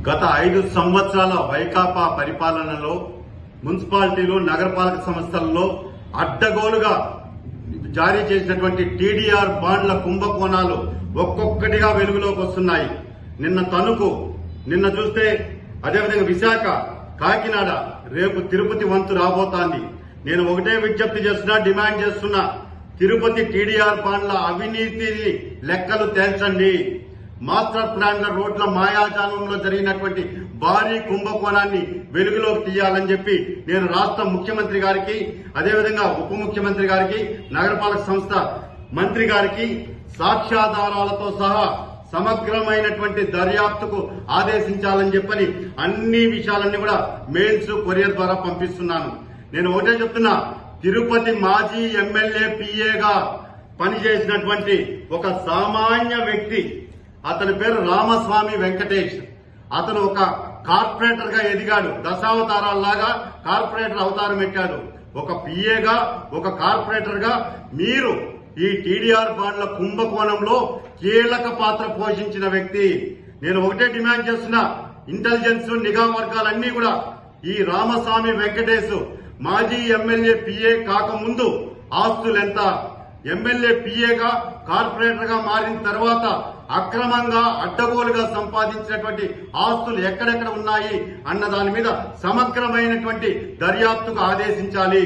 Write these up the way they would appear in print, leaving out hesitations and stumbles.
గత 5 సంవత్సరాల వైకాపా పరిపాలనలో మున్సిపాలిటీలు నగరపాలక సంస్థల్లో అడ్డగోలుగా జారీ చేసినటువంటి టీడీఆర్ బాండ్ల కుంభకోణాలు ఒక్కొక్కటిగా వెలుగులోకి వస్తున్నాయి. నిన్న తణుకు, నిన్న చూస్తే అదేవిధంగా విశాఖ, కాకినాడ, రేపు తిరుపతి వంతు రాబోతోంది. నేను ఒకటే విజ్ఞప్తి చేస్తున్నా, డిమాండ్ చేస్తున్నా, తిరుపతి టీడీఆర్ బాండ్ల అవినీతి లెక్కలు తేల్చండి. మాస్టర్ ప్లాన్ల రోడ్ల మాయాజాలంలో జరిగినటువంటి భారీ కుంభకోణాన్ని వెలుగులోకి తీయాలని చెప్పి నేను రాష్ట్ర ముఖ్యమంత్రి గారికి, అదేవిధంగా ఉప ముఖ్యమంత్రి గారికి, నగరపాలక సంస్థ మంత్రి గారికి సాక్ష్యాధారాలతో సహా సమగ్రమైనటువంటి దర్యాప్తుకు ఆదేశించాలని చెప్పని అన్ని విషయాలన్నీ కూడా మెయిల్స్, కొరియర్ ద్వారా పంపిస్తున్నాను. నేను ఒకటే చెప్తున్నా, తిరుపతి మాజీ ఎమ్మెల్యే పిఏగా పనిచేసినటువంటి ఒక సామాన్య వ్యక్తి, అతని పేరు రామస్వామి వెంకటేష్. అతను ఒక కార్పొరేటర్ గా ఎదిగాడు, దశావతారాల్లాగా కార్పొరేటర్ అవతారం ఎట్టాడు. ఒక పిఏగా, ఒక కార్పొరేటర్ గా మీరు ఈ టీడీఆర్ బాండ్ల కుంభకోణంలో కీలక పాత్ర పోషించిన వ్యక్తి. నేను ఒకటే డిమాండ్ చేస్తున్నా, ఇంటెలిజెన్స్ నిఘా వర్గాలన్నీ కూడా ఈ రామస్వామి వెంకటేష్ మాజీ ఎమ్మెల్యే పిఏ కాకముందు ఆస్తులెంత, ఎమ్మెల్యే పిఏగా కార్పొరేటర్ గా మారిన తర్వాత అక్రమంగా అడ్డగోలుగా సంపాదించినటువంటి ఆస్తులు ఎక్కడెక్కడ ఉన్నాయి అన్న దాని మీద సమగ్రమైనటువంటి దర్యాప్తుకు ఆదేశించాలి.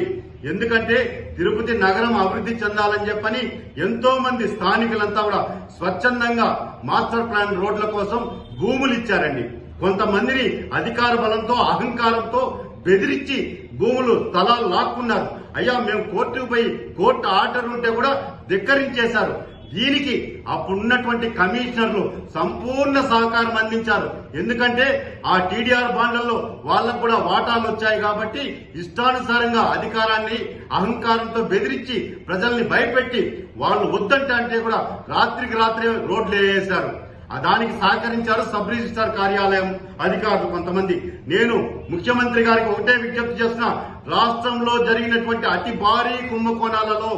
ఎందుకంటే తిరుపతి నగరం అభివృద్ధి చెందాలని చెప్పని ఎంతో మంది స్థానికులంతా కూడా స్వచ్ఛందంగా మాస్టర్ ప్లాన్ రోడ్ల కోసం భూములు ఇచ్చారండి. కొంతమందిని అధికార బలంతో, అహంకారంతో బెదిరించి భూములు, స్థలాలు లాక్కున్నారు. అయ్యా, మేము కోర్టుకు పోయి కోర్టు ఆర్డర్ ఉంటే కూడా ధిక్కరించేశారు. దీనికి అప్పుడున్నటువంటి కమిషనర్లు సంపూర్ణ సహకారం అందించారు. ఎందుకంటే ఆ టీడీఆర్ బాండ్లలో వాళ్లకు కూడా వాటాలు వచ్చాయి కాబట్టి ఇష్టానుసారంగా అధికారాన్ని, అహంకారంతో బెదిరించి ప్రజల్ని భయపెట్టి వాళ్ళు వద్దంటే కూడా రాత్రికి రాత్రే రోడ్లు వేసేశారు. దానికి సహకరించారు సబ్ రిజిస్ట్రార్ కార్యాలయం అధికారులు కొంతమంది. నేను ముఖ్యమంత్రి గారికి ఒకటే విజ్ఞప్తి చేస్తున్నా, రాష్ట్రంలో జరిగినటువంటి అతి భారీ కుంభకోణాలలో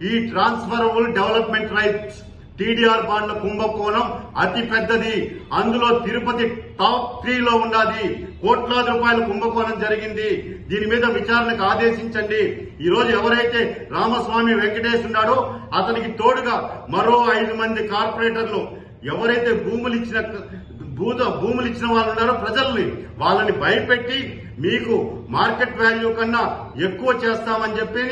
ఈ ట్రాన్స్ఫరబుల్ డెవలప్మెంట్ రైట్స్ టీడీఆర్ బాండ్ల కుంభకోణం అతి పెద్దది. అందులో తిరుపతి టాప్ 3లో ఉన్నది. కోట్లాది రూపాయల కుంభకోణం జరిగింది. దీని మీద విచారణకు ఆదేశించండి. ఈ రోజు ఎవరైతే రామస్వామి వెంకటేష్ ఉన్నాడో అతనికి తోడుగా మరో 5 మంది కార్పొరేటర్లు ఎవరైతే భూములు ఇచ్చిన వాళ్ళు ఉన్నారో ప్రజల్ని, వాళ్ళని భయపెట్టి మీకు మార్కెట్ వాల్యూ కన్నా ఎక్కువ చేస్తామని చెప్పి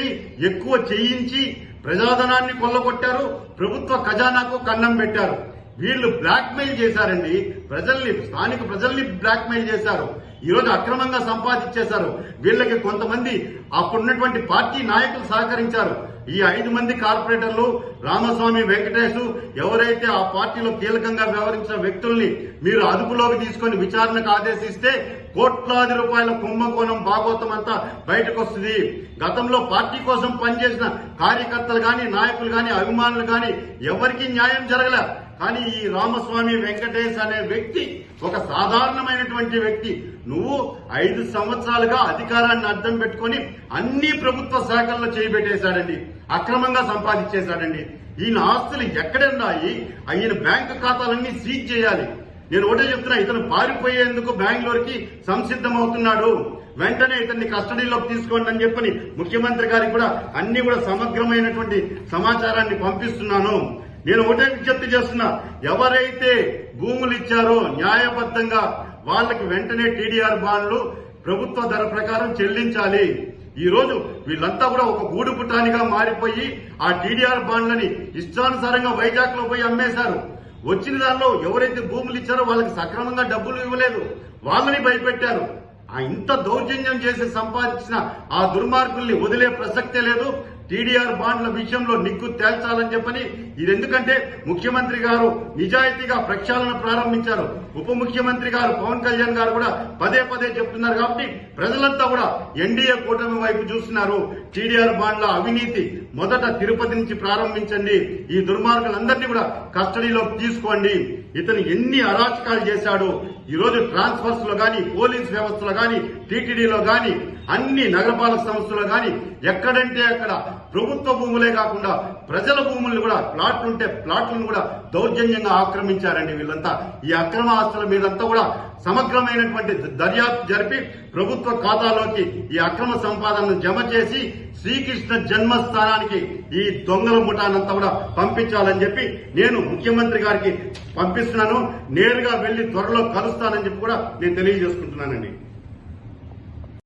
ఎక్కువ చేయించి ప్రజాధనాన్ని కొల్లగొట్టారు, ప్రభుత్వ ఖజానాకు కన్నం పెట్టారు. వీళ్లు బ్లాక్ మెయిల్ చేశారండి ప్రజల్ని, స్థానిక ప్రజల్ని బ్లాక్ మెయిల్ చేశారు. ఈ రోజు అక్రమంగా సంపాదించేశారు. వీళ్ళకి కొంతమంది అప్పుడున్నటువంటి పార్టీ నాయకులు సహకరించారు. ఈ 5 మంది కార్పొరేటర్లు, రామస్వామి వెంకటేష్ ఎవరైతే ఆ పార్టీలో కీలకంగా వ్యవహరించిన వ్యక్తుల్ని మీరు అదుపులోకి తీసుకుని విచారణకు ఆదేశిస్తే కోట్లాది రూపాయల కుంభకోణం భాగోతం అంతా బయటకు వస్తుంది. గతంలో పార్టీ కోసం పనిచేసిన కార్యకర్తలు గాని, నాయకులు గాని, అభిమానులు గాని ఎవరికీ న్యాయం జరగలే. కానీ ఈ రామస్వామి వెంకటేష్ అనే వ్యక్తి ఒక సాధారణమైనటువంటి వ్యక్తి. నువ్వు 5 సంవత్సరాలుగా అధికారాన్ని అడ్డం పెట్టుకుని అన్ని ప్రభుత్వ శాఖల్లో చేయబెట్టేశాడండి, అక్రమంగా సంపాదించేశాడండి. ఈయన ఆస్తులు ఎక్కడున్నాయి? ఈయన బ్యాంకు ఖాతాలన్నీ సీజ్ చేయాలి. నేను ఒకటే చెప్తున్నా, ఇతను పారిపోయేందుకు బెంగళూరుకి సంసిద్ధమవుతున్నాడు. వెంటనే ఇతన్ని కస్టడీలోకి తీసుకోండి అని చెప్పని ముఖ్యమంత్రి గారికి కూడా అన్ని కూడా సమగ్రమైనటువంటి సమాచారాన్ని పంపిస్తున్నాను. నేను ఒకటే విజ్ఞప్తి చేస్తున్నా, ఎవరైతే భూములు ఇచ్చారో న్యాయబద్ధంగా వాళ్ళకి వెంటనే టీడీఆర్ బాండ్లు ప్రభుత్వ ధర ప్రకారం చెల్లించాలి. ఈ రోజు వీళ్ళంతా కూడా ఒక గూడు పుటానిగా మారిపోయి ఆ టీడీఆర్ బాండ్లని ఇష్టానుసారంగా వైజాగ్ లో పోయి అమ్మేశారు. వచ్చిన దానిలో ఎవరైతే భూములు ఇచ్చారో వాళ్ళకి సక్రమంగా డబ్బులు ఇవ్వలేదు, వాళ్ళని భయపెట్టారు. ఇంత దౌర్జన్యం చేసి సంపాదించిన ఆ దుర్మార్గుల్ని వదిలే ప్రసక్తే లేదు. టీడీఆర్ బాండ్ల విషయంలో నిగ్గు తేల్చాలని చెప్పని, ఇది ఎందుకంటే ముఖ్యమంత్రి గారు నిజాయితీగా ప్రక్షాళన ప్రారంభించారు. ఉప ముఖ్యమంత్రి గారు పవన్ కళ్యాణ్ గారు కూడా పదే పదే చెప్తున్నారు కాబట్టి ప్రజలంతా కూడా ఎన్డీఏ కూటమి వైపు చూస్తున్నారు. టీడీఆర్ బాండ్ల అవినీతి మొదట తిరుపతి నుంచి ప్రారంభించండి. ఈ దుర్మార్గులందరినీ కూడా కస్టడీలోకి తీసుకోండి. ఇతను ఎన్ని అరాచకాలు చేశాడు. ఈ రోజు ట్రాన్స్ఫర్స్ లో గాని, పోలీస్ వ్యవస్థలో గాని, టీటీడీలో గాని, అన్ని నగరపాలక సంస్థలో గాని ఎక్కడంటే అక్కడ ప్రభుత్వ భూములే కాకుండా ప్రజల భూములను కూడా ప్లాట్లుంటే ప్లాట్లను కూడా దౌర్జన్యంగా ఆక్రమించారండి వీళ్ళంతా. ఈ అక్రమ ఆస్తుల మీదంతా కూడా సమగ్రమైనటువంటి దర్యాప్తు జరిపి ప్రభుత్వ ఖాతాలోకి ఈ అక్రమ సంపాదనను జమ చేసి శ్రీకృష్ణ జన్మస్థానానికి ఈ దొంగల ముఠానంతా కూడా పంపించాలని చెప్పి నేను ముఖ్యమంత్రి గారికి పంపిస్తున్నాను. నేరుగా వెళ్లి త్వరలో కలుస్తానని చెప్పి కూడా నేను తెలియజేసుకుంటున్నానండి.